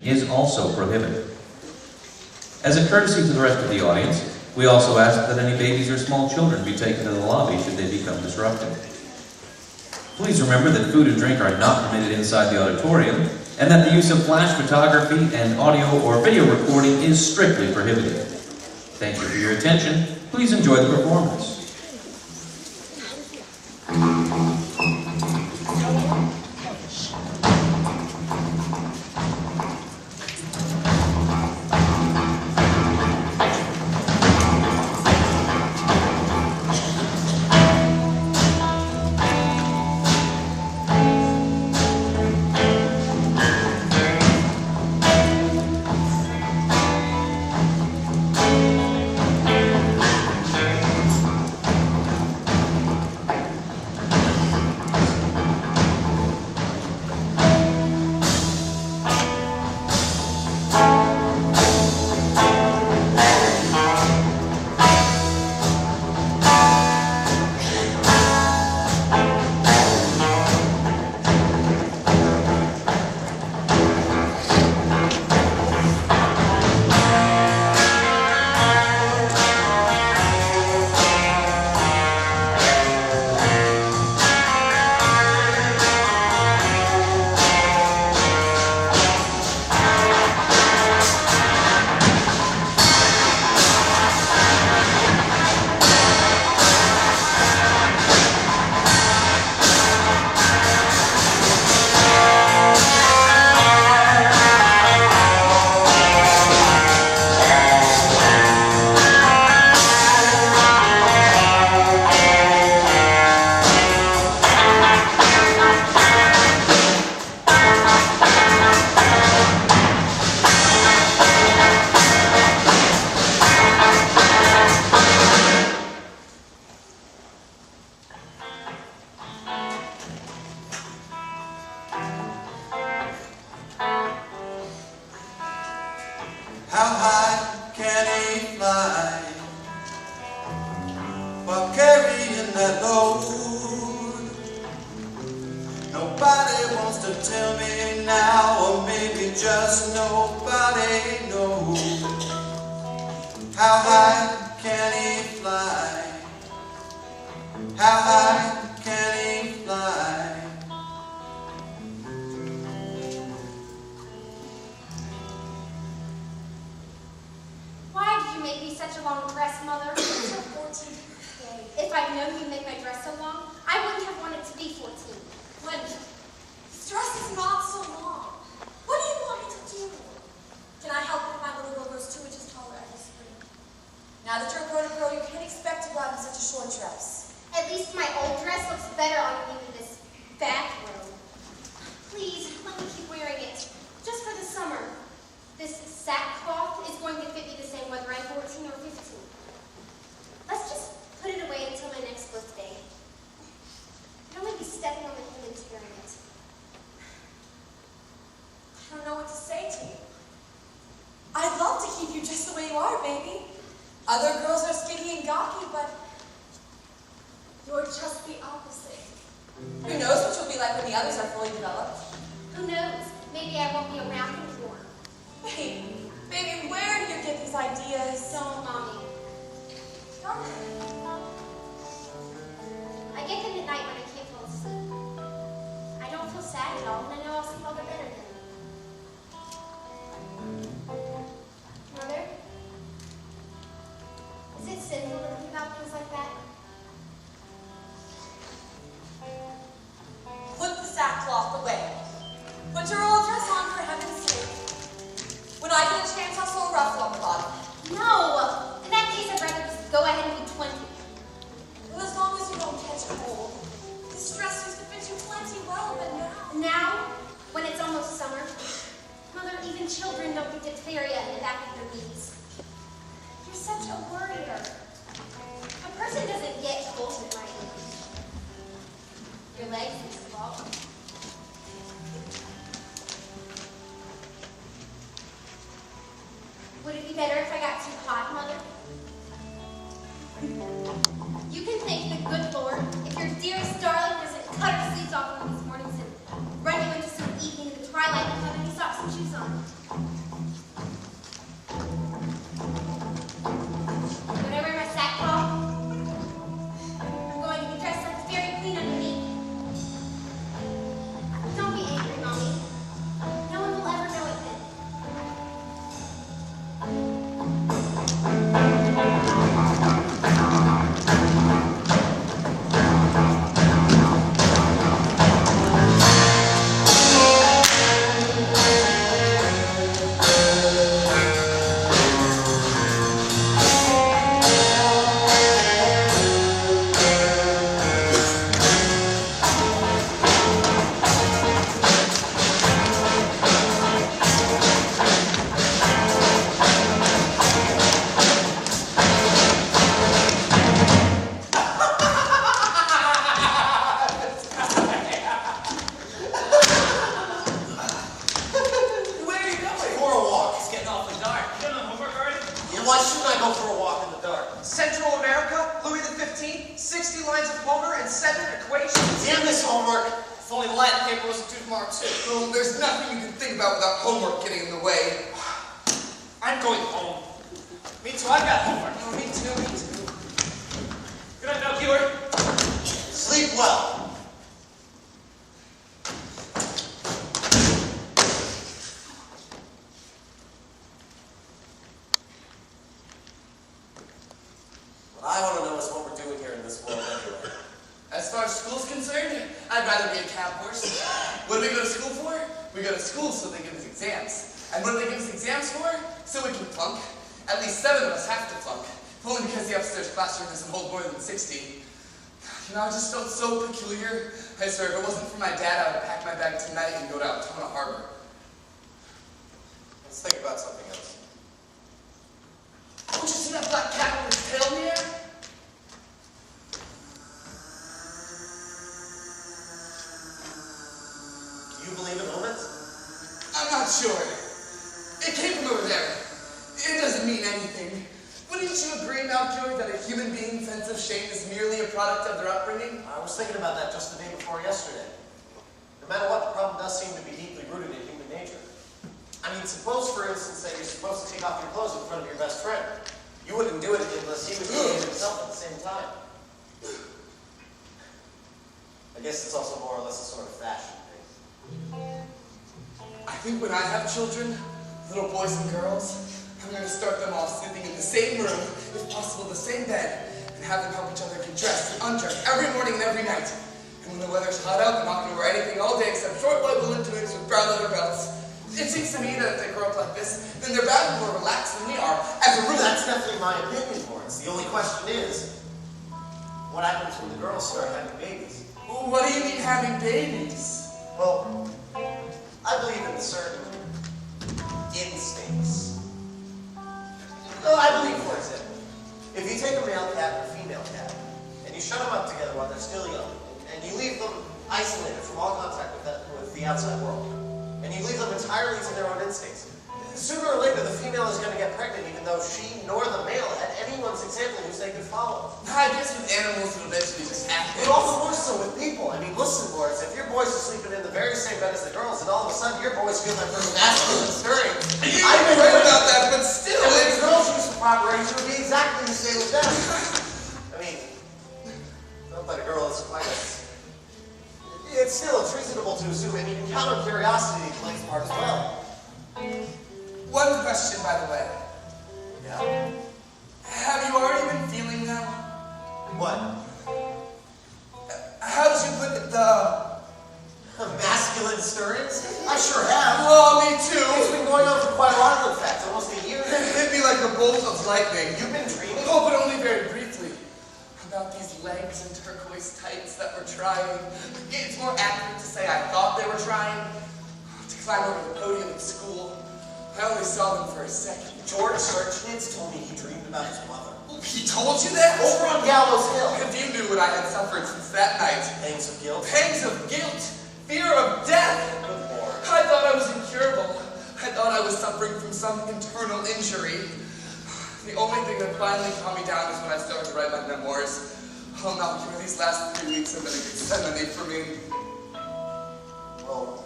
is also prohibited. As a courtesy to the rest of the audience, we also ask that any babies or small children be taken to the lobby should they become disruptive. Please remember that food and drink are not permitted inside the auditorium, and that the use of flash photography and audio or video recording is strictly prohibited. Thank you for your attention. Please enjoy the performance. How high can he fly while carrying that load? Nobody wants to tell me now, or maybe just nobody knows. How high can he fly? How high can he fly? Make me such a long dress, Mother. It's your 14th birthday. If I'd known you'd make my dress so long, I wouldn't have wanted to be 14. Linda, this dress is not so long. What do you want me to do? Can I help if my little girl grows 2 inches taller every spring? Now that you're a grown-up girl, you can't expect to go out in such a short dress. At least my old dress looks better on me than this bathrobe. Please, let me keep wearing it. Just for the summer. This sackcloth is going to fit me the same whether I'm 14 or 15. Let's just put it away until my next birthday. I'd only be stepping on the human tearing it. I don't know what to say to you. I'd love to keep you just the way you are, baby. Other girls are skinny and gawky, but you're just the opposite. Who knows what you'll be like when the others are fully developed? Who knows? Maybe I won't be around anymore. Baby, where do you get these ideas? Don't, Mommy. I get them at night when I can't fall asleep. I don't feel sad at all, and I know I'll sleep all the better then. Mother? Is it sinful to think about things like that? Put the sackcloth away. Put your old dress on, for heaven's sake. When I get a chance, I'll sew a ruffle on the bottom. No! In that case, I'd rather just go ahead and be 20. Well, as long as you don't catch cold. This dress used to fit you plenty well, but now... Now, when it's almost summer, Mother, even children don't get diphtheria in the back of their knees. You're such a worrier. A person doesn't get cold at my age. Your legs used to fall. Would it be better if I got too hot, Mother? You can thank the good Lord if your dearest darling doesn't cut her sleeves off one of these mornings and run you into some evening in the twilight without any socks and shoes on. When I wear my sackcloth, I'm going to be dressed up very clean underneath. Don't be angry, Mommy. No one will ever know it then. Where are you going? For a walk. It's getting awfully dark. You don't know homework already? Yeah, why shouldn't I go for a walk in the dark? Central America, Louis XV, 60 lines of Homer, and 7 equations. Damn this homework. If only the Latin paper wasn't too tomorrow, too. Well, there's nothing you can think about without homework getting in the way. I'm going home. Me too, I've got homework. Oh, me too, me too. Good night, Melchior. Sleep well. What I want to know is what we're doing here in this world anyway. As far as school's concerned, I'd rather be a cab horse. What do we go to school for? We go to school so they give us exams. And what do they give us exams for? So we can flunk. At least 7 of us have to flunk. If only because the upstairs classroom doesn't hold more than 60. You know, I just felt so peculiar. I swear, if it wasn't for my dad, I would pack my bag tonight and go to Altona Harbor. Let's think about something else. Don't you see that black cat with its tail in the air? Do you believe in omens? I'm not sure. It came from over there. It doesn't mean anything. Wouldn't you agree, Melchior, that a human being's sense of shame is merely a product of their upbringing? I was thinking about that just the day before yesterday. No matter what, the problem does seem to be deeply rooted in human nature. I mean, suppose, for instance, that you're supposed to take off your clothes in front of your best friend. You wouldn't do it unless he was doing it himself at the same time. I guess it's also more or less a sort of fashion thing. I think when I have children, little boys and girls, I'm going to start them all sleeping in the same room, if possible the same bed, and have them help each other get dressed and undressed every morning and every night. And when the weather's hot out, they're not going to wear anything all day except short white woolen tunics with brown leather belts. It seems to me that if they grow up like this, then they're bound to be more relaxed than we are, as a rule. That's definitely my opinion, Lawrence. The only question is, what happens when the girls start having babies? What do you mean having babies? Well, I believe in certain instincts. No, I believe, for example, if you take a male cat and a female cat, and you shut them up together while they're still young, and you leave them isolated from all contact with the outside world, and you leave them entirely to their own instincts, sooner or later the female is going to get pregnant even though she nor the male had anyone's example whose they could follow. I guess with animals it'll eventually just happen. But all the more so with people. I mean, listen, Lawrence, if your boys are sleeping in the very same bed as the girls, and all of a sudden your boys feel their first masculine stirring. I've been right about that, but still. And when the girls use the proper age, it would be exactly the same with them. I mean, not that a girl is quite as... It's reasonable to assume, and you can count on curiosity plays a part as well. One question, by the way. Yeah? Have you already been feeling them? What? How did you put it, the... Masculine stirrings? I sure have. Oh, me too. It's been going on for quite a while, in fact, almost a year. It hit me like a bolt of lightning. You've been dreaming? Oh, but only very briefly. About these legs and turquoise tights that were trying. It's more accurate to say I thought they were trying to climb over the podium at school. I only saw them for a second. George Serchnitz told me he dreamed about his mother. He told you that? Over on Gallows Hill. If you knew what I had suffered since that night. Pangs of guilt. Pangs of guilt. Fear of death. Good Lord. I thought I was incurable. I thought I was suffering from some internal injury. The only thing that finally calmed me down is when I started to write my memoirs. Oh, Malcolm, these last 3 weeks have been a Gethsemane for me. Well,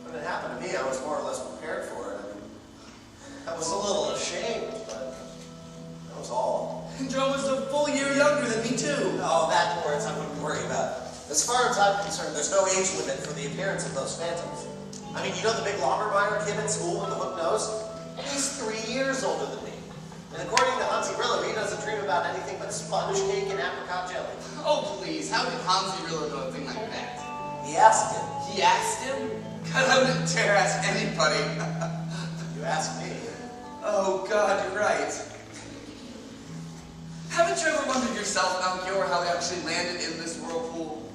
when it happened to me, I was more or less prepared for it. was a little ashamed, but that was all. And Joe was a full year younger than me, too. Oh, that Lawrence, I wouldn't worry about. As far as I'm concerned, there's no age limit for the appearance of those phantoms. I mean, you know the big Lombermeyer kid at school with the hook nose? He's 3 years older than me. And according to Hansi Rilla, he doesn't dream about anything but sponge cake and apricot jelly. Oh, please. How did Hansi really know a thing like that? He asked him. He asked him? God, I wouldn't dare ask anybody. You asked me. Oh, God, you're right. Haven't you ever wondered yourself, Melchior, how we actually landed in this whirlpool?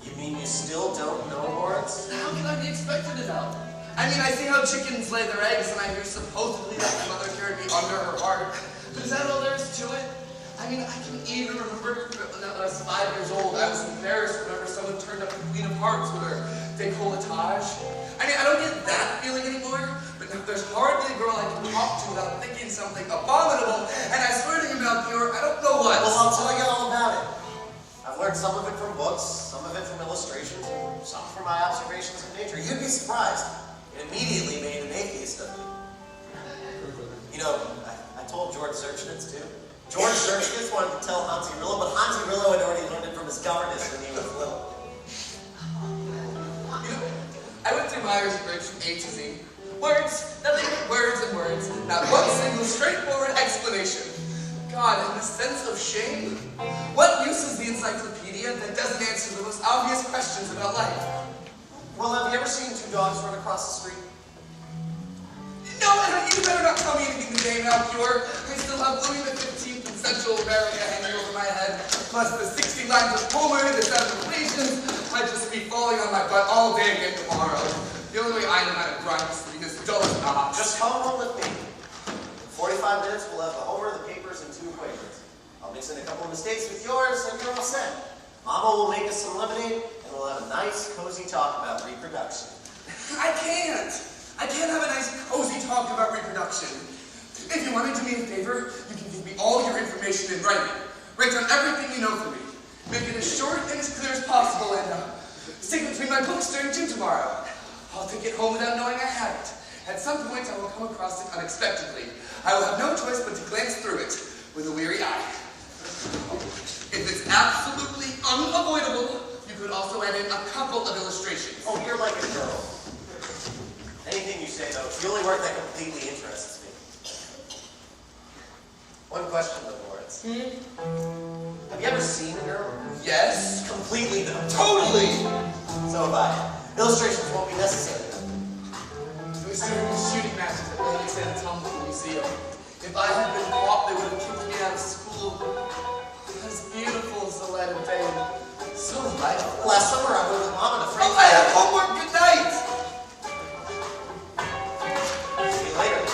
You mean you still don't know, Lawrence? How can I be expected to know? I mean, I see how chickens lay their eggs, and I hear supposedly that my mother carried me under her heart. But is that all there is to it? I mean, I can even remember when I was 5 years old, I was embarrassed whenever someone turned up the Queen of Hearts with her décolletage. I mean, I don't get that feeling anymore, but now there's hardly a girl I can talk to without thinking something abominable, and I swear to you, Melchior, I don't know what. Well, I'll tell you all about it. I've learned some of it from books, some of it from illustrations, and some from my observations of nature. You'd be surprised. It immediately made an atheist of me. You know, I told George Zerchnitz too. George Zerchnitz wanted to tell Hansi Rilla, but Hansi Rilla had already learned it from his governess when he was little. You know, I went through Myers-Briggs from A to Z. Words, nothing but words and words. Not one single straightforward explanation. God, and the sense of shame? What use is the encyclopedia that doesn't answer the most obvious questions about life? Well, have you ever seen two dogs run across the street? No, you better not tell me anything today, Melchior. I still have Louis the 15th in Central America hanging over my head, plus the 60 lines of Homer, the 7 equations. I'd just be falling on my butt all day again tomorrow. The only way I know how to grind is to be as dull as not. Just come home with me. In 45 minutes, we'll have the Homer, the papers, and 2 equations. I'll mix in a couple of mistakes with yours, and you're all set. Mama will make us some lemonade, and we'll have a nice, cozy talk about reproduction. I can't have a nice, cozy talk about reproduction. If you want to do me a favor, you can give me all your information in writing. Write down everything you know for me. Make it as short and as clear as possible, and stick it between my books during gym tomorrow. I'll take it home without knowing I have it. At some point, I will come across it unexpectedly. I will have no choice but to glance through it with a weary eye. If it's absolutely unavoidable, you could also add in a couple of illustrations. Oh, you're like a girl. Anything you say, though, it's the only work that completely interests me. One question, though, Lawrence. Have you ever seen a girl? Yes. Completely, no. Totally. So have I. Illustrations won't be necessary. We started shooting matches at the San Antonio Museum. If I had been caught, they would have kicked me out of school. As beautiful as the light of day. So lifeless. Last summer, I went with Mama to Frank. Oh, I have homework. Good night. See you later.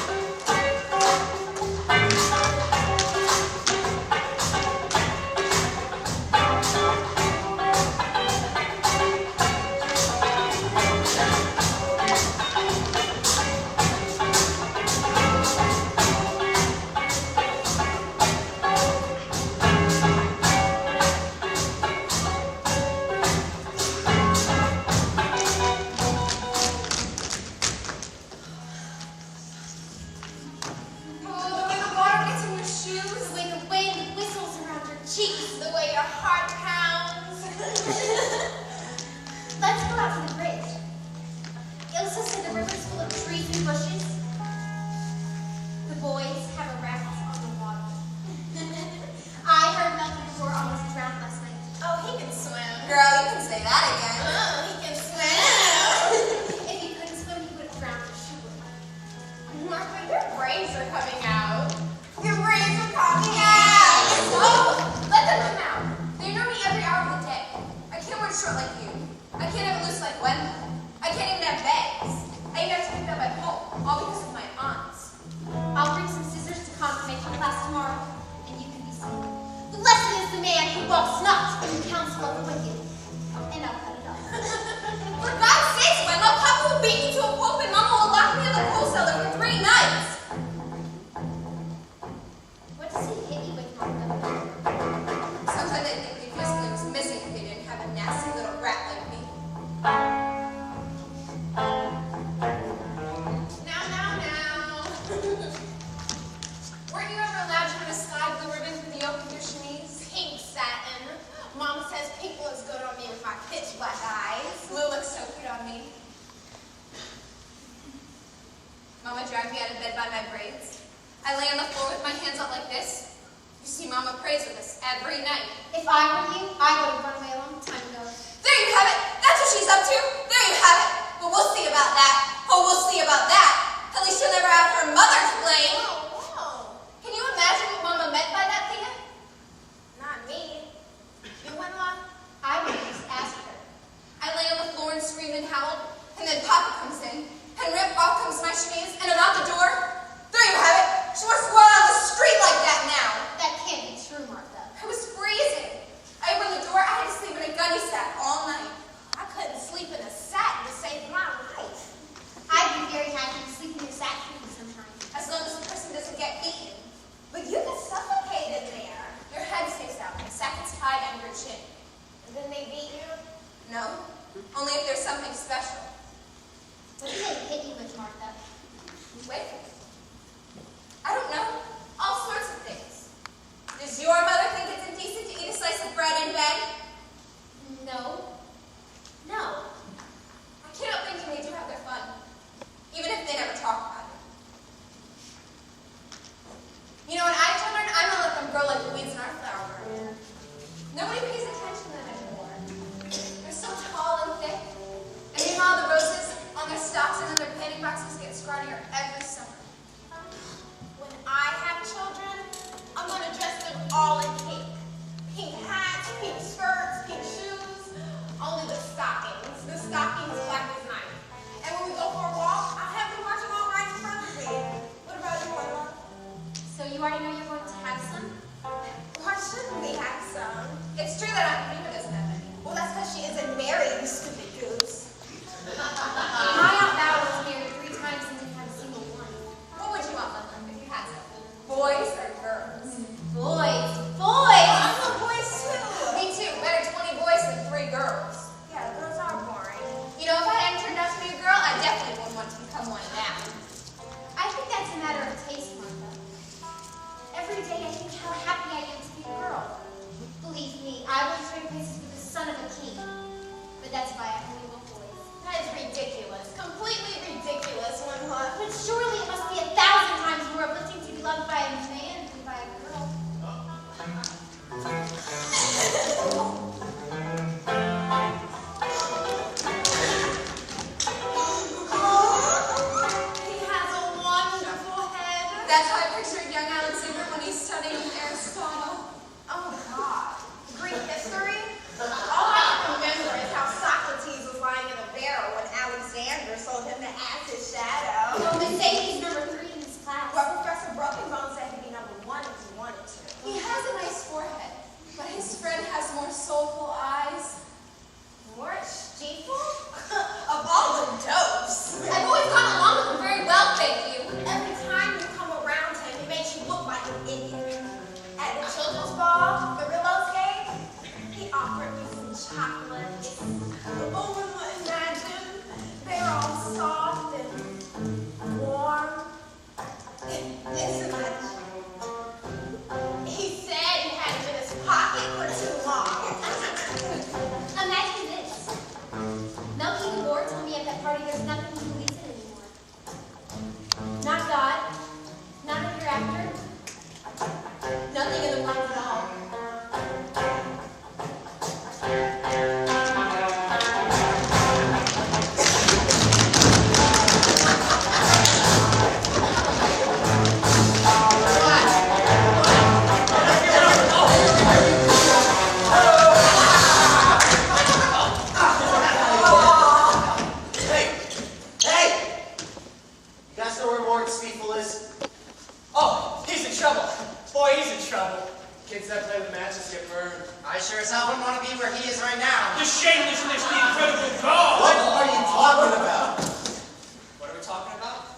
Mama dragged me out of bed by my braids. I lay on the floor with my hands up like this. You see, Mama prays with us every night. If I were you, I would have run away a long time ago. There you have it. That's what she's up to. There you have it. But we'll see about that. Oh, we'll see about that. At least she'll never have her mother to blame. Oh, Can you imagine what Mama meant by that, Thea? not me. You went along? I would have just asked her. I lay on the floor and screamed and howled, and then Papa comes in, and rip off comes my chemise, and I'm out the door. There you have it. She wants to go out on the street like that now. That can't be true, Martha. I was freezing. I opened the door. I had to sleep in a gunny sack all night. I couldn't sleep in a sack to save my life. I'd be very happy to sleep in your sack too sometimes. As long as the person doesn't get eaten. But you could suffocate in there. Your head stays out, the sack is tied under your chin. And then they beat you. No, only if there's something special. What did they hit you with, Martha? Wait. I don't know. All sorts of things. Does your mother think it's indecent to eat a slice of bread in bed? No. No. I can't help thinking they do have their fun, even if they never talk about it. You know, when I have children, I'm gonna let them grow like the weeds in our flower garden. Nobody pays attention to them anymore. They're so tall and thick. And meanwhile, the roses on their stalks and in their painting boxes get scrawnier every summer. When I have children, I'm going to dress them all in pink. Pink hats, pink skirts, pink shoes. Only the stockings. The stockings black as night. And when we go for a walk, I'll have them marching all right in front of me. What about you, Marla? So you already know you're going to have some? Why shouldn't we have some? It's true that Aunt Rita doesn't have any. Well, that's because she isn't married, you stupid goose. My Aunt Val was married 3 times and didn't have a single one. What would you want, Mother, if you had some? Boys or girls? Boys. Boys! I want boys too. Me too. Better 20 boys than 3 girls. Yeah, girls are boring. You know, if I hadn't turned out to be a girl, I definitely wouldn't want to become one now. I think that's a matter of taste, Martha. Every day I think how happy I am to be a girl. Believe me, I will trade places with the son of a king. But that's why I only want boys. That is ridiculous. Completely ridiculous, Winla. But surely it must be 1,000 times more uplifting to be loved by a man than by a girl. He has a wonderful head. That's how I pictured young Alexander when he's studying Aristotle. Oh, God. Greek history? All I can remember is how Socrates was lying in a barrel when Alexander sold him to act his shadow. Well, they say he's number 3 in his class. Well, Professor Brokenbone said he'd be number 1 if he wanted to. He has a nice forehead, but his friend has more soulful eyes. More Stiefel? Of all the dopes. I've always gotten along with him very well, thank you. Every time you come around him, he makes you look like an idiot. At the children's ball, the Rillos game, he offered me some chocolates. Oh, imagine, they're all soft and warm. Listen, he said he had them in his pocket for too long. Imagine this. Melky the Board told me at that party there's nothing he believes in anymore. Not God, not a hereafter, nothing in the life at all. Kids that play with matches get burned. I sure as hell wouldn't want to be where he is right now. The shamelessness, the incredible gall! What are you talking about? What are we talking about?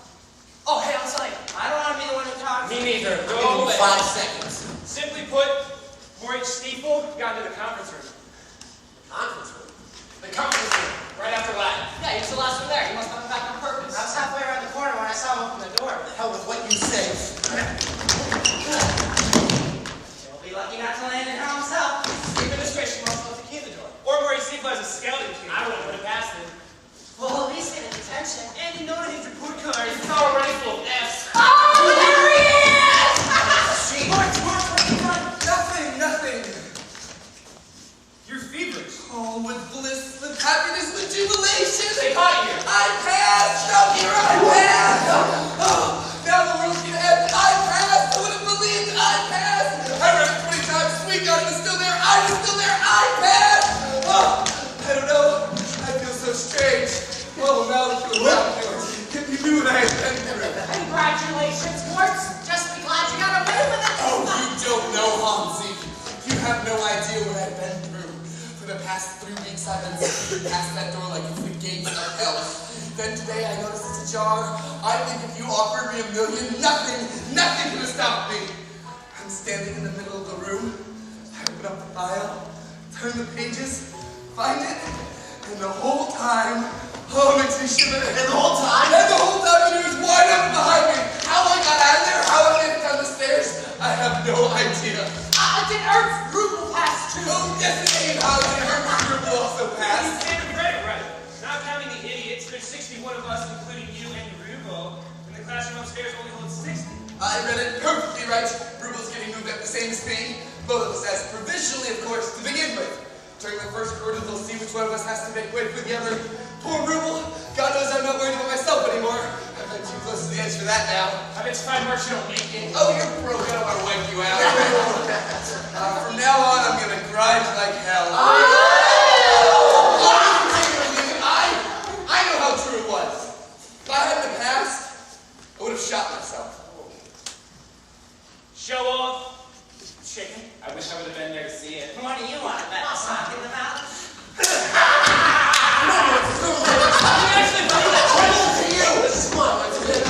Oh, hey, I'll tell you. I don't want to be the one who talks. Me neither. Give Go me away. 5 seconds. Simply put, Maurice Stiefel got into the conference room. Conference room. The conference room, right after Latin. Yeah, he was the last one there. He must have come back on purpose. I was halfway around the corner when I saw him open the door. The hell with what you say. He'll be lucky not to land in here himself. The administration won't supposed to key the door. Or Maurice Stiefel has a scouting team. I wouldn't put it past him. Well, at least get a detention. And you know that he's a good card. He's already full Congratulations, Warts. Just be glad you got away with it. Oh, you don't know, Hansi. You have no idea what I've been through. For the past 3 weeks, I've been sneaking past that door like it's the gates of hell. Then today, I noticed it's ajar. I think if you offered me $1 million, nothing could have stopped me. I'm standing in the middle of the room. I open up the file, turn the pages, find it, and the whole time, oh, it makes me shiver. And the whole time? And the whole time, it was wide open behind me. How I got out of there, how I made it down the stairs, I have no idea. Did Earth's Ruble pass too? Oh, yes, it did. How did Herman's group also You pass? can't have read it right. Not counting the idiots, there's 61 of us, including you and Rubo. And the classroom upstairs only holds 60. I read it perfectly right. Ruben's getting moved at the same speed. Both of us as provisionally, of course, to begin with. During the first quarter, they'll see which one of us has to make way for the other. Poor Rubel. God knows I'm not worried about myself anymore. I'm too close to the edge for that now. I bet you 5 marks you don't make it. Oh, you're broke. I don't want to wipe you out. From now on, I'm going to grind like hell. I know how true it was. If I hadn't passed, I would have shot myself. Show off. Chicken. I wish I would have been there to see it. What do you want? A better sock in the mouth? Actually, buddy, that's trouble to you. Come on, let's get it.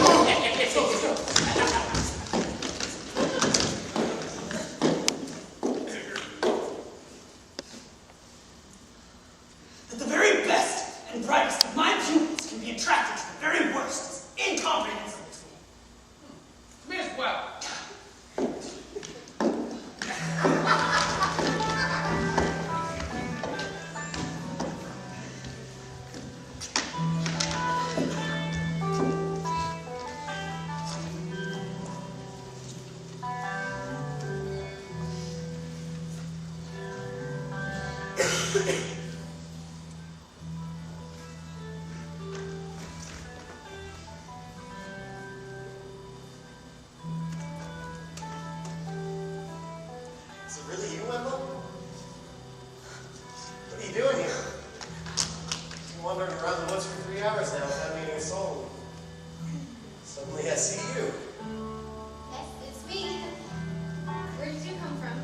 That the very best and brightest of my pupils can be attracted to the very worst is incomprehensible to me. Me as well. Is it really you, Wendell? What are you doing here? I've been wandering around the woods for 3 hours now without meeting a soul. Suddenly I see you. Yes, it's me. Where did you come from?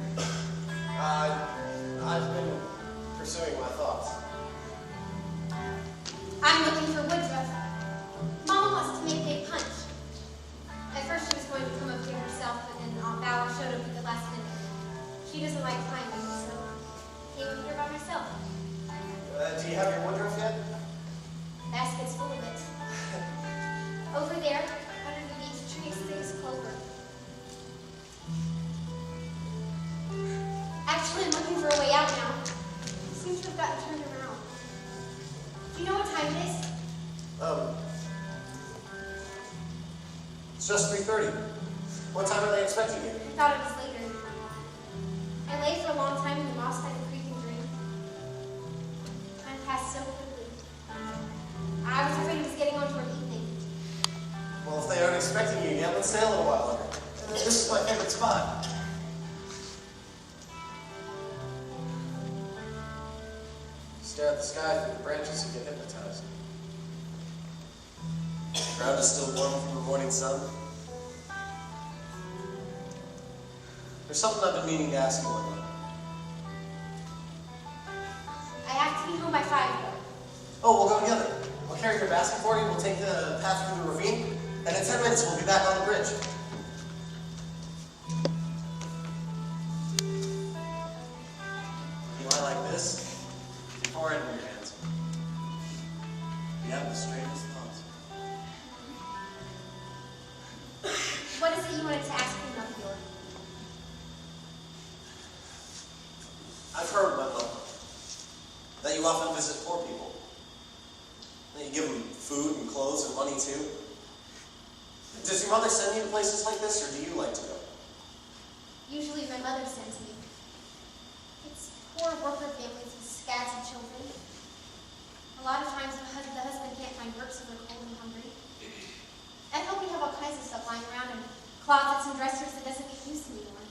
I've been pursuing my thoughts. I'm looking for Woodruff. Mama wants to make a punch. At first she was going to come up here herself, but then Aunt Bauer showed up at the last minute. She doesn't like climbing, so I came up here by myself. Do you have your woodruff yet? Basket's full of it. Over there, underneath each tree, stays clover. Actually, I'm looking for a way out now. Seems to have gotten turned around. Do you know what time it is? It's just 3:30. What time are they expecting you? I thought it was later. I lay for a long time in the moss by the creek and dreamed. Time passed so quickly. I was afraid it was getting on toward evening. Well, if they aren't expecting you yet, let's stay a little while longer. This is my favorite spot. Stare at the sky through the branches and get hypnotized. The ground is still warm from the morning sun. There's something I've been meaning to ask you, Wendell. I have to be home by 5. Oh, we'll go together. I'll carry your basket for you. We'll take the path through the ravine, and in 10 minutes we'll be back on the bridge. You lie like this, forehead in your hands. You have the straightest thoughts. What is it you wanted to ask me, Melchior? I've heard, Wendell, that you often visit poor people. That you give them food and clothes and money too. Does your mother send you to places like this, or do you like to go? Usually my mother sends me. It's poor worker families with scads of children. A lot of times the husband can't find work, so they're cold and hungry. At home we have all kinds of stuff lying around, and closets and dressers that doesn't get used anymore.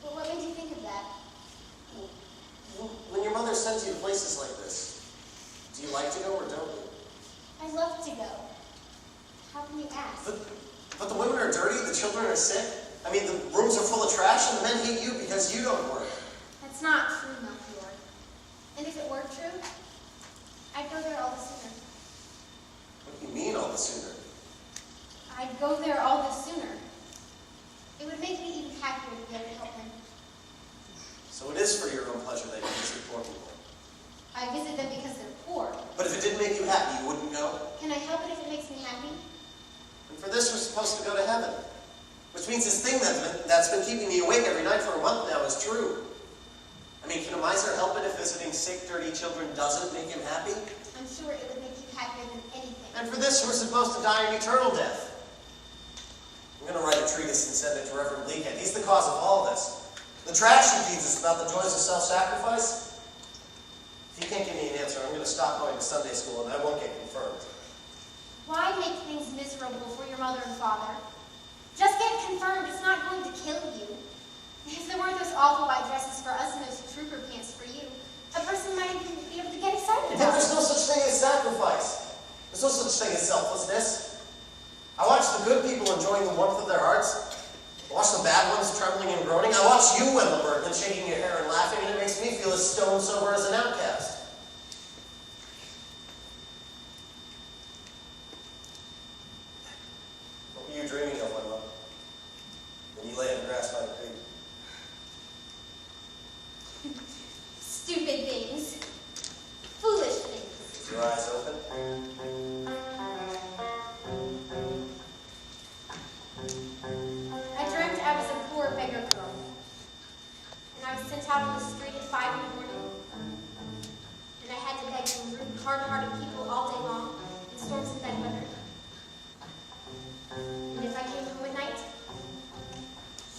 Well, what made you think of that? When your mother sends you to places like this, do you like to go or don't you? I love to go. How can you ask? are dirty, the children are sick. I mean, the rooms are full of trash, and the men hate you because you don't work. That's not true, Melchior. And if it were true, I'd go there all the sooner. What do you mean all the sooner? I'd go there all the sooner. It would make me even happier to be able to help him. So it is for your own pleasure that you visit poor people. I visit them because they're poor. But if it didn't make you happy, you wouldn't go? Can I help it if it makes me happy? And for this, we're supposed to go to heaven. Which means this thing that's been keeping me awake every night for a month now is true. I mean, can a miser help it if visiting sick, dirty children doesn't make him happy? I'm sure it would make you happier than anything. And for this, we're supposed to die an eternal death. I'm going to write a treatise and send it to Reverend Bleakhead. He's the cause of all this. The trash he feeds us about the joys of self-sacrifice. If you can't give me an answer, I'm going to stop going to Sunday school and I won't get confirmed. Why make things miserable for your mother and father? Just get confirmed. It's not going to kill you. If there weren't those awful white dresses for us and those trooper pants for you, a person might even be able to get excited But about there's it. no such thing as sacrifice. There's no such thing as selflessness. I watch the good people enjoying the warmth of their hearts. I watch the bad ones trembling and groaning. I watch you, Wendell Bergman, shaking your hair and laughing, and it makes me feel as stone sober as an outcast. What were you dreaming of, Wendell, when you lay in the grass by the creek? Stupid things. Foolish things. With your eyes open? I dreamt I was a poor beggar girl. And I was sent out on the street at 5 in the morning. And I had to beg from rude, hard-hearted people all day long in storms and bad weather. And if I came home at night,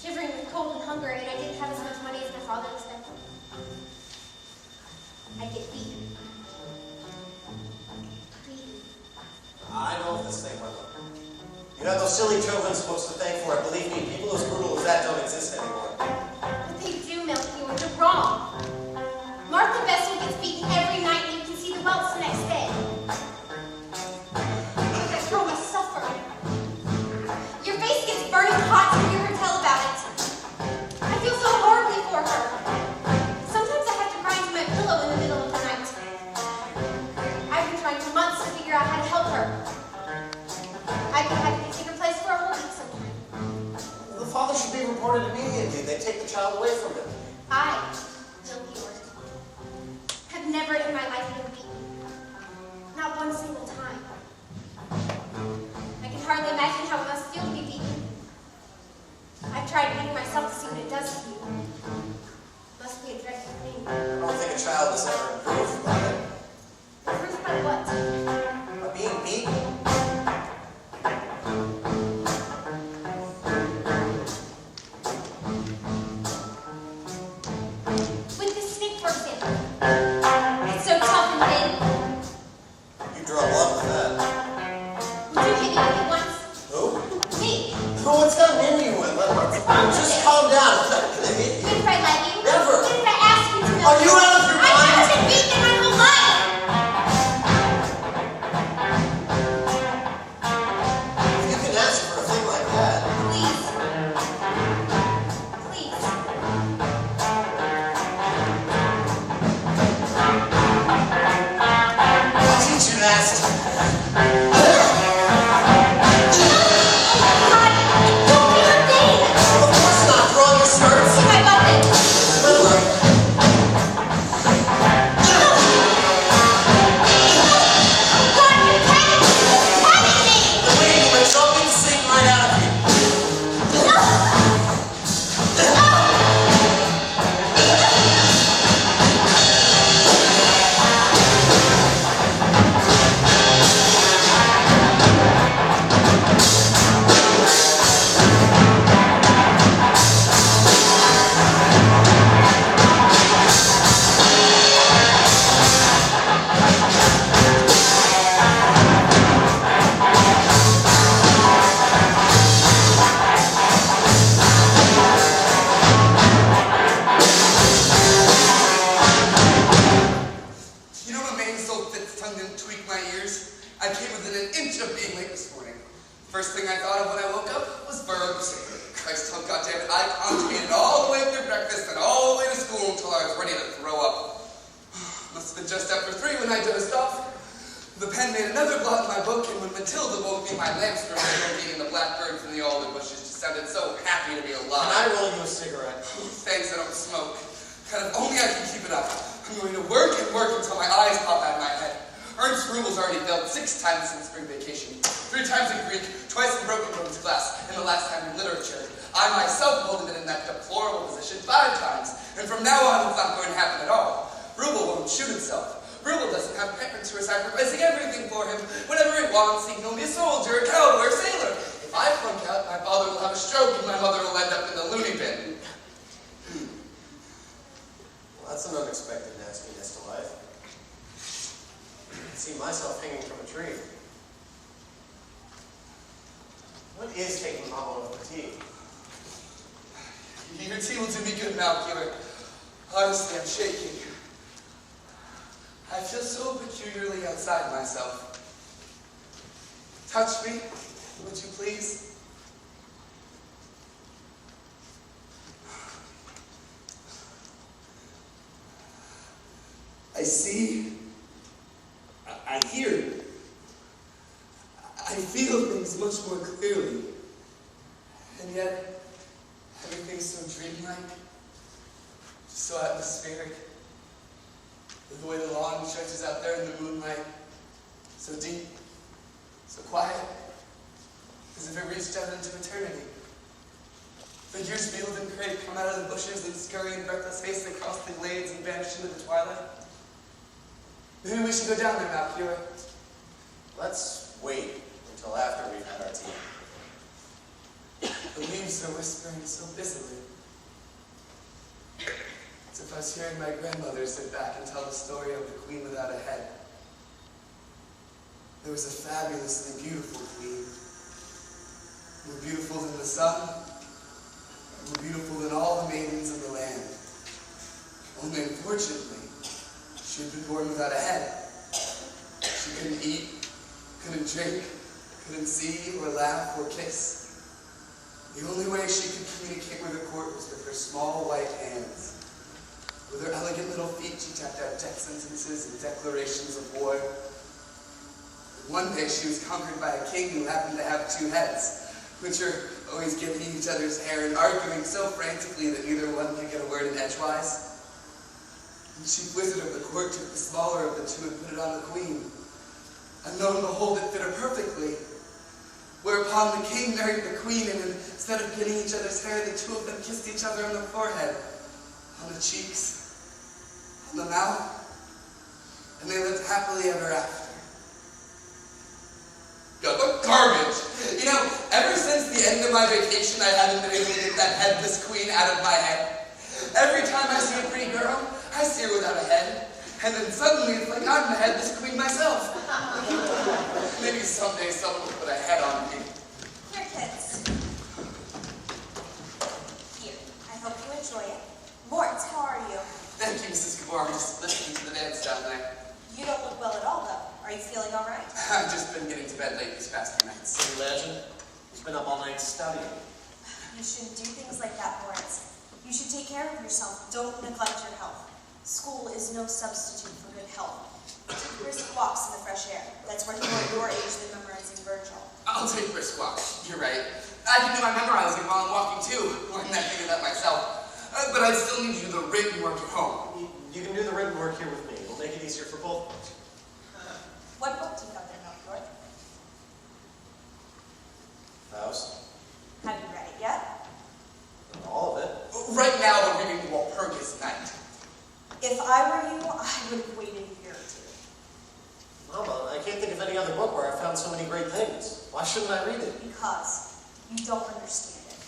shivering with cold and hunger, and I didn't have as much money as my father expected, I'd get beaten. Beaten. I know of this thing, Wendell. You have those silly children's books to thank for it. Believe me, people as brutal as that don't exist anymore. But they do, Melchior. You're wrong. Martha Bessel gets beaten every night, and you can see the welts the next day. That girl must suffer. Your face gets burning hot to hear her tell about it. I feel so horribly for her. Sometimes I have to cry into my pillow in the middle of the night. I've been trying for months to figure out how to help her. I'd be happy to take her place for a whole week sometime. The father should be reported immediately. They take the child away from him. I, Melchior, have never in my life been beaten. Not one single time. I can hardly imagine how it must feel to be beaten. I've tried beating myself to see what it does to you. Must be a dreadful thing. I don't think a child is ever improved by it. Proof by what? By being beaten. With this stick, for example. It's so tough and thin. You draw blood with that. Would you hit me with it once? Who? Me. What's gotten into you, Wendell? Just calm down. What if I let you? Never. What if I ask you to? Are you out of your I've mind? never been beaten in my whole life. You can ask for a thing like that. Please. Please. I'll teach you to ask. God, don't be a thing. Of course not. First thing I thought of when I woke up was verbs. Christ, oh goddammit, I conjugated all the way through breakfast and all the way to school until I was ready to throw up. Must have been just after 3 when I dozed off. The pen made another blot in my book, and when Matilda woke me, my lamps were smoking and the blackbirds in the alder bushes just sounded so happy to be alive. Can I roll you a cigarette? Thanks, I don't smoke. God, if only I can keep it up. I'm going to work and work until my eyes pop out of my head. Ernst Rubel's already failed 6 times since spring vacation. 3 times in Greek, twice in Broken Bones class, and the last time in literature. I myself holding it in that deplorable position 5 times, and from now on it's not going to happen at all. Rubel won't shoot himself. Rubel doesn't have parents who are sacrificing everything for him. Whenever he wants, he can only be a soldier, a cowboy, or a sailor. If I flunk out, my father will have a stroke and my mother will end up in the loony bin. Well, that's an unexpected nastiness to life. I see myself hanging from a tree. What is taking Mama over tea? Your tea will do me good, Malkier. Honestly, I'm shaking. I feel so peculiarly outside myself. Touch me, would you please? I see. I hear. I feel things much more clearly. And yet, everything's so dreamlike, so atmospheric. The way the lawn stretches out there in the moonlight, so deep, so quiet, as if it reached out into eternity. Figures veiled in crepe come out of the bushes and scurry in breathless haste across the glades and vanish into the twilight. Maybe we should go down there, Malkier. Let's wait until after we've had our tea. The leaves are whispering so busily. It's if I was hearing my grandmother sit back and tell the story of the queen without a head. There was a fabulously beautiful queen. More beautiful than the sun, more beautiful than all the maidens of the land. Only unfortunately, she had been born without a head. She couldn't eat, couldn't drink, couldn't see or laugh or kiss. The only way she could communicate with her court was with her small white hands. With her elegant little feet, she tapped out death sentences and declarations of war. One day, she was conquered by a king who happened to have 2 heads, which were always getting each other's hair and arguing so frantically that neither one could get a word in edgewise. The chief wizard of the court took the smaller of the 2 and put it on the queen. Unknown, behold, it fit her perfectly. Whereupon the king married the queen, and instead of getting each other's hair, the 2 of them kissed each other on the forehead, on the cheeks, on the mouth, and they lived happily ever after. God, what garbage! You know, ever since the end of my vacation, I haven't been able to get that headless queen out of my head. Every time I see a pretty girl, I see her without a head, and then suddenly it's like I'm the headless queen myself. Maybe someday someone will put a head on me. Here, kids. Here. I hope you enjoy it. Moritz, how are you? Thank you, Mrs. Gabor. I'm just listening to the dance down there. You don't look well at all, though. Are you feeling all right? I've just been getting to bed late these past few nights. Can you imagine? He's been up all night studying. You shouldn't do things like that, Moritz. You should take care of yourself. Don't neglect your health. School is no substitute for good health. Take brisk walks in the fresh air. That's worth more at your age than memorizing Virgil. I'll take brisk walks. You're right. I can do my memorizing while I'm walking too. I'm not thinking that myself. But I still need to do the written work at home. You can do the written work here with me. It'll make it easier for both of us. What book do you have there, Melchior? Faust? Have you read it yet? All of it. Right now, we're reading Walpurgis Night. If I were you, I would have waited a year or 2. Mama, I can't think of any other book where I found so many great things. Why shouldn't I read it? Because you don't understand it.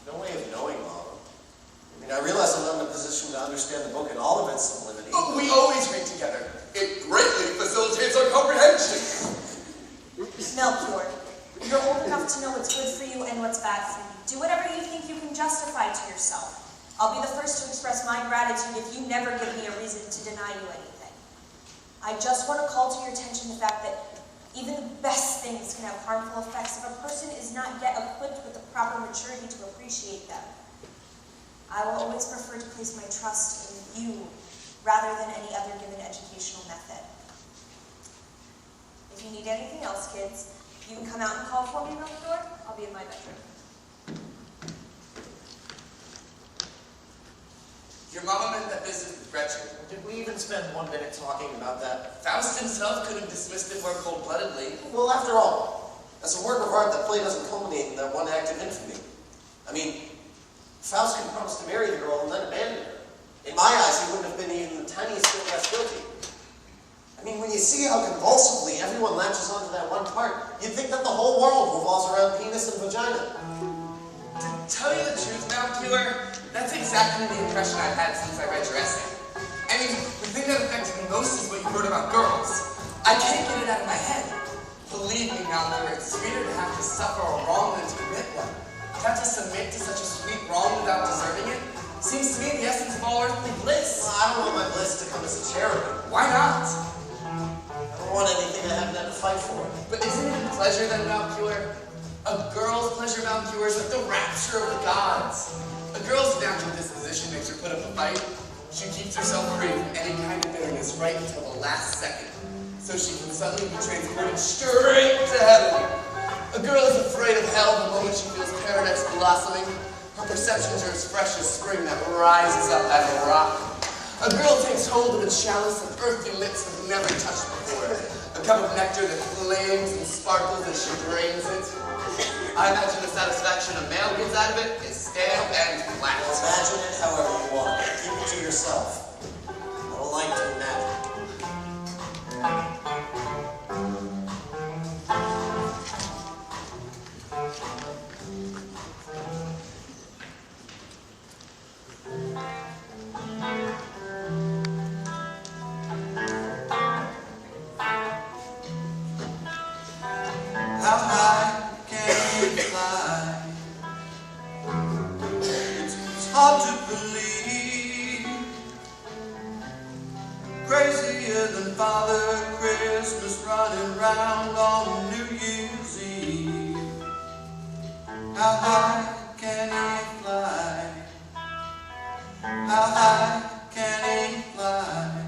No way of knowing, Mama. I mean, I realize I'm not in a position to understand the book in all of its sublimity. Oh, we always read together. It greatly facilitates our comprehension. Melchior, you're old enough to know what's good for you and what's bad for you. Do whatever you think you can justify to yourself. I'll be the first to express my gratitude if you never give me a reason to deny you anything. I just want to call to your attention the fact that Even the best things can have harmful effects if a person is not yet equipped with the proper maturity to appreciate them. I will always prefer to place my trust in you rather than any other given educational method. If you need anything else, kids, you can come out and call for me on the door. I'll be in my bedroom. Your mama meant that business with Gretchen. Did we even spend 1 minute talking about that? Faust himself could have dismissed it more cold-bloodedly. Well, after all, as a work of art, that play doesn't culminate in that one act of infamy. I mean, Faust could promise to marry the girl and then abandon her. In my eyes, he wouldn't have been even the tiniest bit less guilty. I mean, when you see how convulsively everyone latches onto that one part, you'd think that the whole world revolves around penis and vagina. To tell you the truth now, Keeler, that's exactly the impression I've had since I read your essay. I mean, the thing that affected me most is what you wrote about girls. I can't get it out of my head. Believe me, Malcolm, it's sweeter to have to suffer a wrong than to commit one. To have to submit to such a sweet wrong without deserving it seems to me the essence of all earthly bliss. Well, I don't want my bliss to come as a charity. Why not? I don't want anything I haven't had to fight for. But isn't it a pleasure then, Malcure? A girl's pleasure, Malcure, is like the rapture of the gods. A girl's natural disposition makes her put up a fight. She keeps herself free from any kind of bitterness right until the last second, so she can suddenly be transported straight to heaven. A girl is afraid of hell the moment she feels paradise blossoming. Her perceptions are as fresh as spring that rises up out of a rock. A girl takes hold of a chalice that earthly lips have never touched before. A cup of nectar that flames and sparkles as she drains it. I imagine the satisfaction a male gets out of it is stale and flat. Well, imagine it however you want. Keep it to yourself. I don't like to imagine. How high can you fly? It's hard to believe. Crazier than Father Christmas running round on New Year's Eve. How high can he fly? How high can he fly?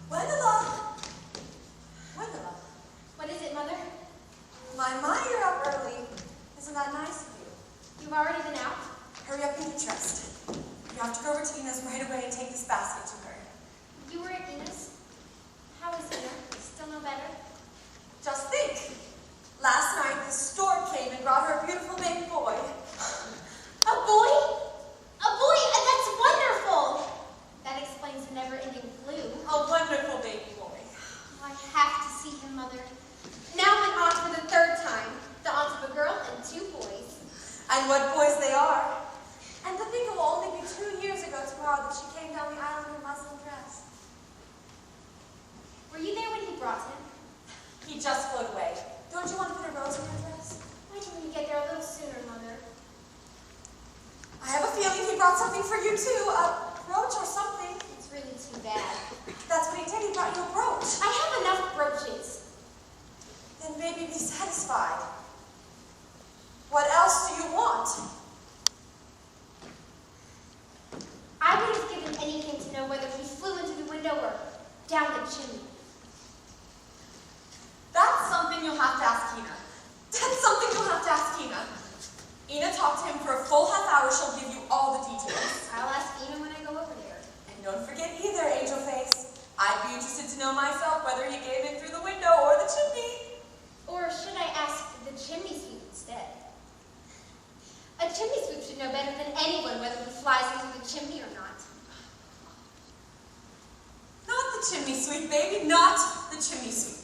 Wendela. What is it, Mother? My, you're up early. Isn't that nice of you? You've already been out? Hurry up and get dressed. You have to go over to Ina's right away and take this basket to her. You were at Ina's? How is Ina? Still no better? Just think. Last night, the stork came and brought her a beautiful baby boy. A boy? A boy? That's wonderful! That explains the never-ending flu. A wonderful baby boy. I have to see him, Mother. Now I'm an aunt for the third time. The aunt of a girl and 2 boys. And what boys they are. And to think it will only be 2 years ago tomorrow that she came down the aisle in her muslin dress. Were you there when he brought him? He just float away. Don't you want to put a rose in her dress? Why didn't you get there a little sooner, Mother? I have a feeling he brought something for you too. A brooch or something. It's really too bad. That's what he did. He brought you a brooch. I have enough brooches. Then maybe be satisfied. What else do you want? I would have given anything to know whether he flew into the window or down the chimney. That's something you'll have to ask Ina. That's something you'll have to ask Ina. Ina talked to him for a full half hour. She'll give you all the details. I'll ask Ina when I go over there. And don't forget either, Angel Face. I'd be interested to know myself whether he gave in through the window or the chimney. Or should I ask the chimney sweep instead? A chimney sweep should know better than anyone whether he flies into the chimney or not. Not the chimney sweep, baby. Not the chimney sweep.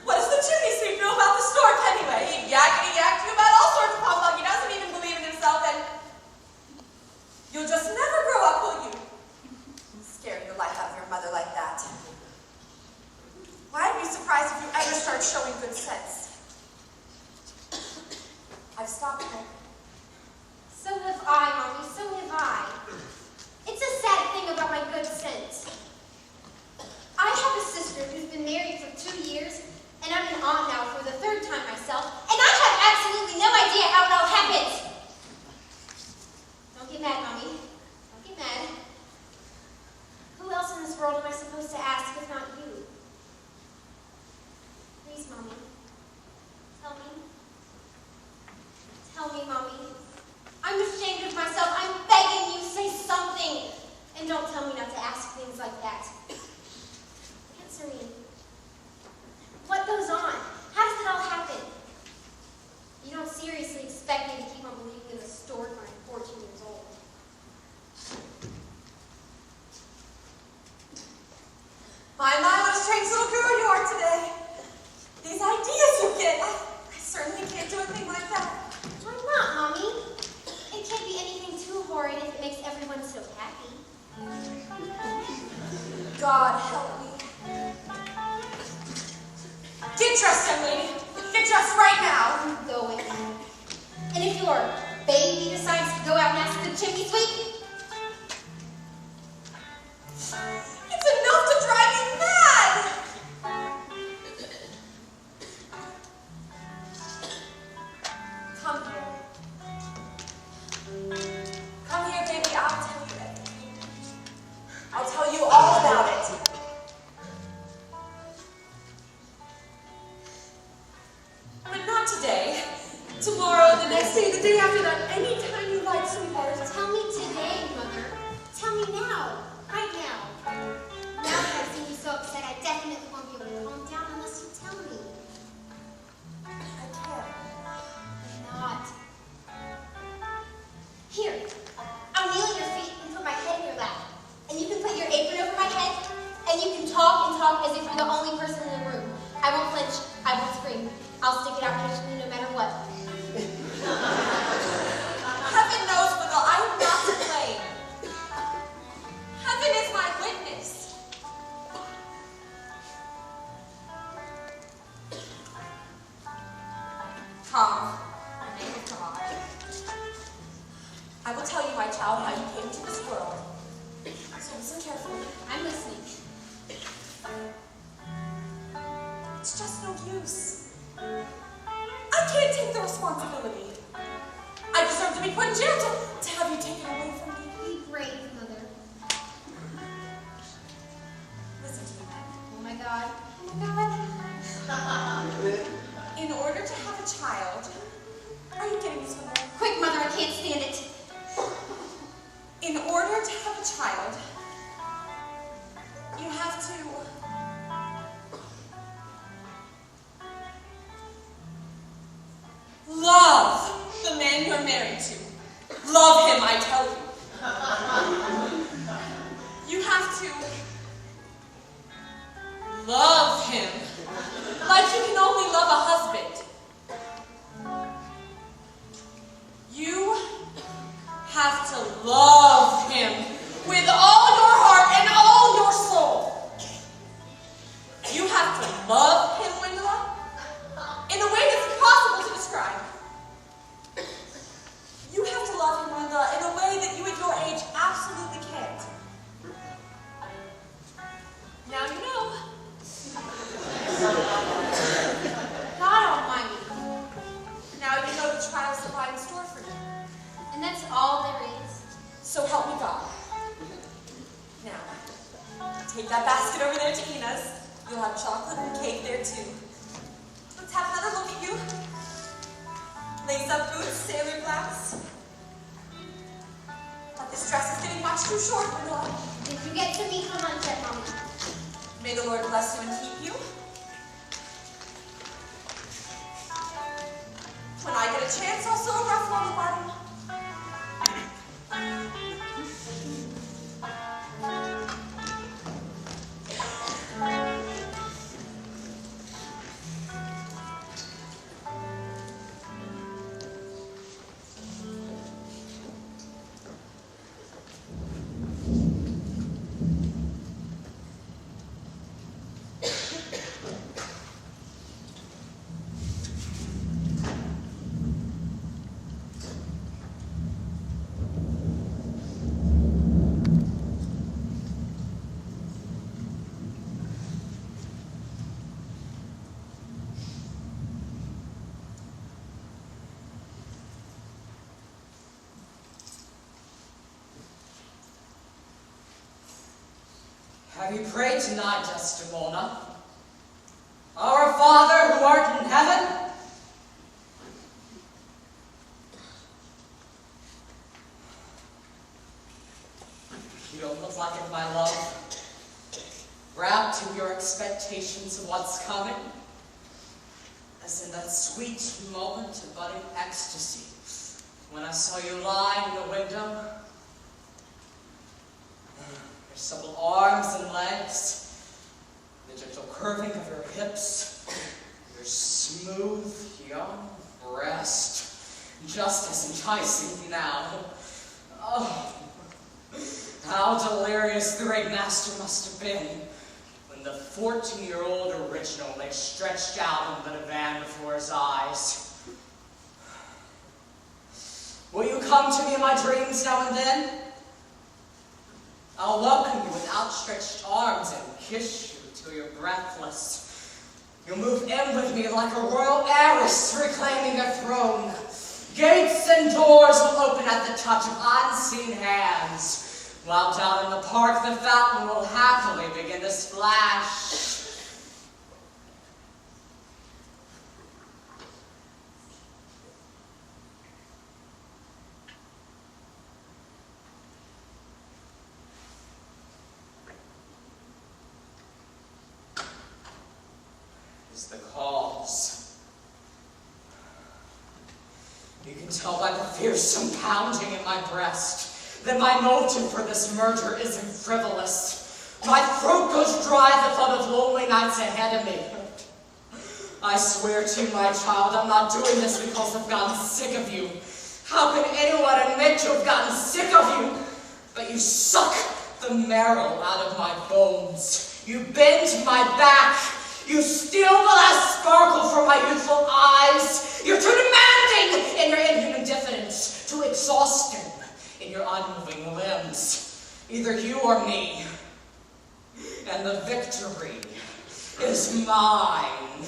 What does the chimney sweep know about the stork anyway? He yackety-yacked you about all sorts of humbug. He doesn't even believe in himself, and you'll just never grow up, will you? Scaring the life out of your mother like that. Why, I'd be surprised if you ever start showing good sense. I've stopped him. So have I, Mommy. So have I. It's a sad thing about my world am I supposed to ask if not you? Please, Mommy. Tell me. Tell me, Mommy. I'm ashamed of myself. I'm begging you, say something. And don't tell me not to ask things like that. Answer me. What goes on? How does it all happen? You don't seriously expect me to keep on believing in the story when I'm 14 years old. My, what a strange little girl you are today. These ideas you get. I certainly can't do a thing like that. Why not, Mommy? It can't be anything too horrid if it makes everyone so happy. God help me. Get dressed, young lady. Get dressed right now. I'm going. And if your baby decides to go out and ask the chimney sweep, It's enough to drive me mad. Come here. Come here, baby. I'll tell you everything. I'll tell you all about it. But not today. Tomorrow, the next day, the day after that, anytime you like, sweetheart. tell me today, Mother. Tell me now. Right now. Now that I've seen you so upset, I definitely won't be able to calm down unless you tell me. I can't. Not. Here. I'll kneel at your feet and put my head in your lap. And you can put your apron over my head. And you can talk and talk as if you're the only person in the room. I won't flinch. I won't scream. I'll stick it out patiently no matter what. Heaven knows, Mother, I am not to blame. Heaven is my witness. Come, in the name of God. I will tell you, my child, how you came into this world. So listen carefully. I'm listening. It's just no use. I can't take the responsibility. I deserve to be put in jail to have you taken away from me. Be brave, Mother. Listen to me. Oh my God. Oh my God. In order to have a child, are you getting this, Mother? Quick, Mother, I can't stand it. In order to have a child, you have to love the man you're married to. Love him, I tell you. You have to love him like you can only love a husband. You have to love him with all your heart and all your soul. You have to love him, Wendella, in a way that's impossible to describe. You have to love him, Wendella, in a way that you at your age absolutely can't. Now you know. God almighty. Now you know the trials that lie in store for you. And that's all there is. So help me God. Now, take that basket over there to Ina's. You'll have chocolate and cake there too. Let's have another look at you. Lace up boots, sailor blouse. But this dress is getting much too short, Wendella. Did you get to meet for lunch yet, Mommy? May the Lord bless you and keep you. When I get a chance, I'll sew a ruffle on the bottom. Have you prayed tonight, Desdemona? Our Father who art in heaven? You don't look like it, my love. Wrapped in your expectations of what's coming, as in that sweet moment of budding ecstasy when I saw you lying in the window. Your supple arms and legs, the gentle curving of your hips, your smooth young breast, just as enticing now. Oh, how delirious the great master must have been when the 14-year-old original lay stretched out on the divan before his eyes. Will you come to me in my dreams now and then? I'll welcome you with outstretched arms and kiss you till you're breathless. You'll move in with me like a royal heiress reclaiming a throne. Gates and doors will open at the touch of unseen hands, while down in the park the fountain will happily begin to splash. Is the cause. You can tell by the fearsome pounding in my breast that my motive for this murder isn't frivolous. My throat goes dry at the thought of lonely nights ahead of me. I swear to you, my child, I'm not doing this because I've gotten sick of you. How can anyone admit to have gotten sick of you? But you suck the marrow out of my bones. You bend my back. You steal the last sparkle from my youthful eyes. You're too demanding in your inhuman diffidence, too exhausting in your unmoving limbs. Either you or me. And the victory is mine.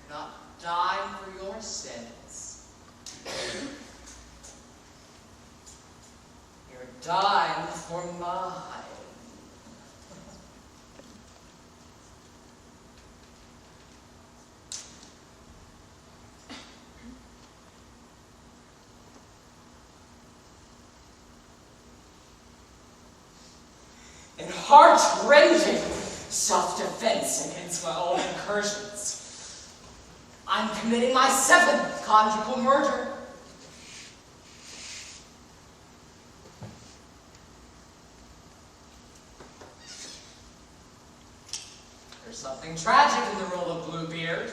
Not dying for your sins. You're dying for mine. In heart-rending self-defense against my own incursions, I'm committing my 7th conjugal murder. There's something tragic in the role of Bluebeard.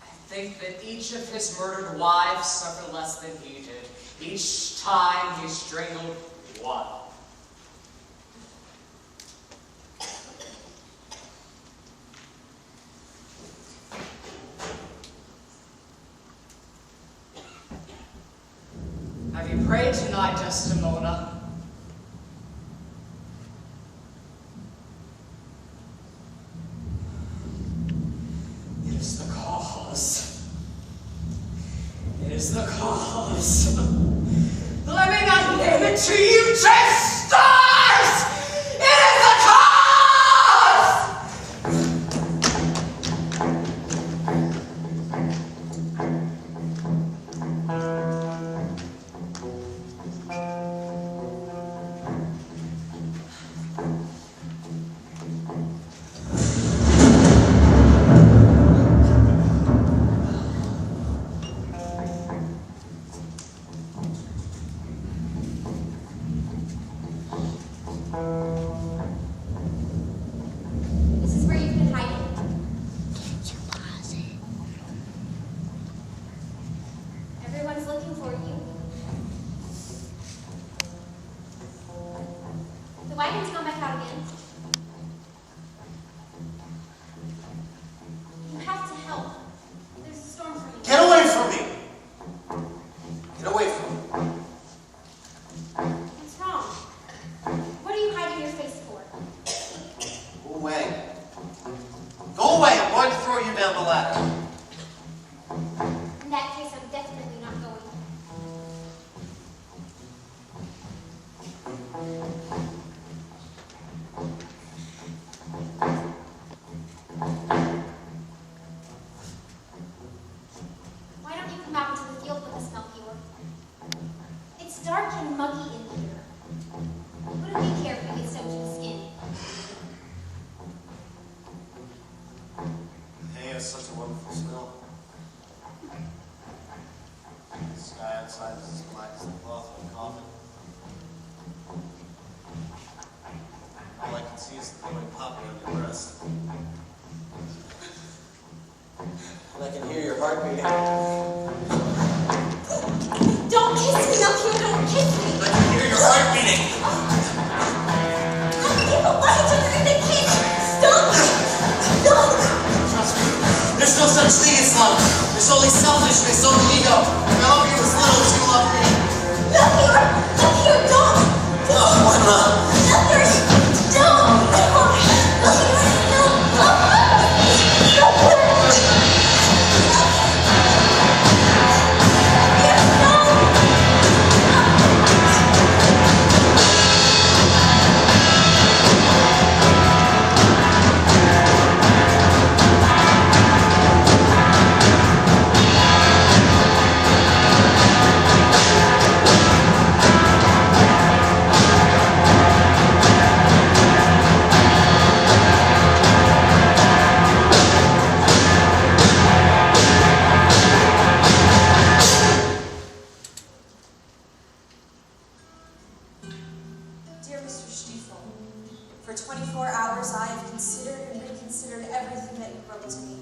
I think that each of his murdered wives suffered less than he did. Each time he strangled one. Have you prayed tonight, Desdemona? It is the cause. It is the cause. Let me not name it to you, just stars! It is the cause! dark and muggy in here. Wouldn't we care if we get soaked to the skin? Hey, it's such a wonderful smell. The sky outside is as black as the cloth of a coffin. All I can see is the glowing poppy on your breast. And I can hear your heart beating. Don't kiss me, Melchior, don't kiss me. I can hear your heart beating. People love each other in the cage. Stop! Stop! Trust me, there's no such thing as love. There's only selfishness, only ego. I love you as little as you love me. Melchior! Melchior, don't! No, why not? Melchior, don't! Melchior, no! Melchior! Dear Mr. Stiefel, for 24 hours I have considered and reconsidered everything that you wrote to me.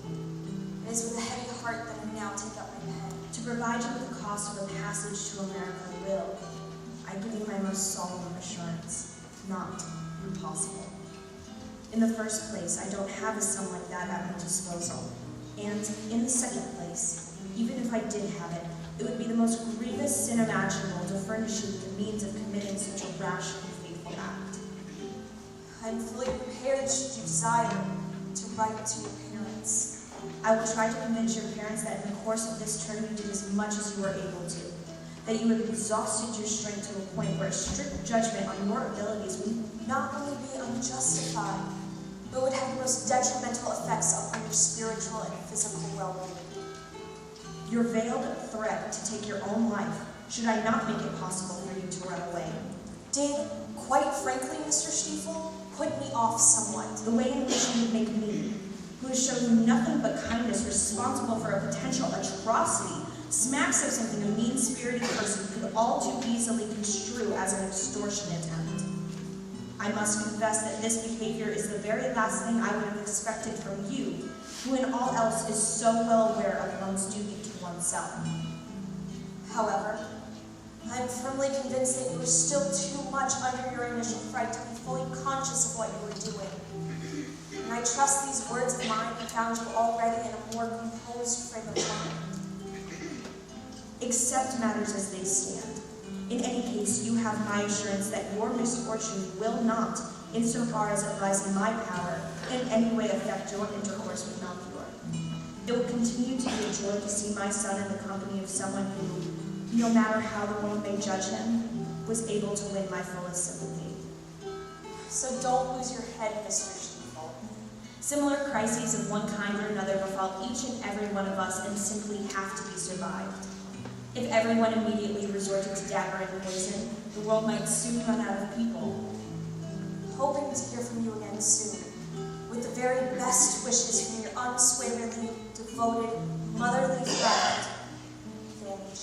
It is with a heavy heart that I now take up my pen. To provide you with the cost of a passage to America will, I give you my most solemn assurance, not impossible. In the first place, I don't have a sum like that at my disposal. And in the second place, even if I did have it, it would be the most grievous sin imaginable to furnish you with the means of committing such a rash and faithful act. I am fully prepared, should you desire, to write to your parents. I will try to convince your parents that in the course of this term you did as much as you were able to, that you have exhausted your strength to a point where a strict judgment on your abilities would not only be unjustified, but would have the most detrimental effects upon your spiritual and physical well-being. Your veiled threat to take your own life, should I not make it possible for you to run away, did, quite frankly, Mr. Stiefel, put me off somewhat. The way in which you would make me, who has shown you nothing but kindness, responsible for a potential atrocity, smacks of something a mean-spirited person could all too easily construe as an extortion attempt. I must confess that this behavior is the very last thing I would have expected from you, who in all else is so well aware of one's duty to oneself. However, I am firmly convinced that you were still too much under your initial fright to be fully conscious of what you were doing. And I trust these words of mine have found you already in a more composed frame of mind. Accept matters as they stand. In any case, you have my assurance that your misfortune will not, insofar as it lies in my power, in any way affect your intercourse with Melchior. It will continue to be a joy to see my son in the company of someone who, no matter how the world may judge him, was able to win my fullest sympathy. So don't lose your head, Mr. Stiefel. Similar crises of one kind or another befall each and every one of us and simply have to be survived. If everyone immediately resorted to dagger and poison, the world might soon run out of people. Hoping to hear from you again soon, with the very best wishes from your unswervingly devoted, motherly friend, Fanny G.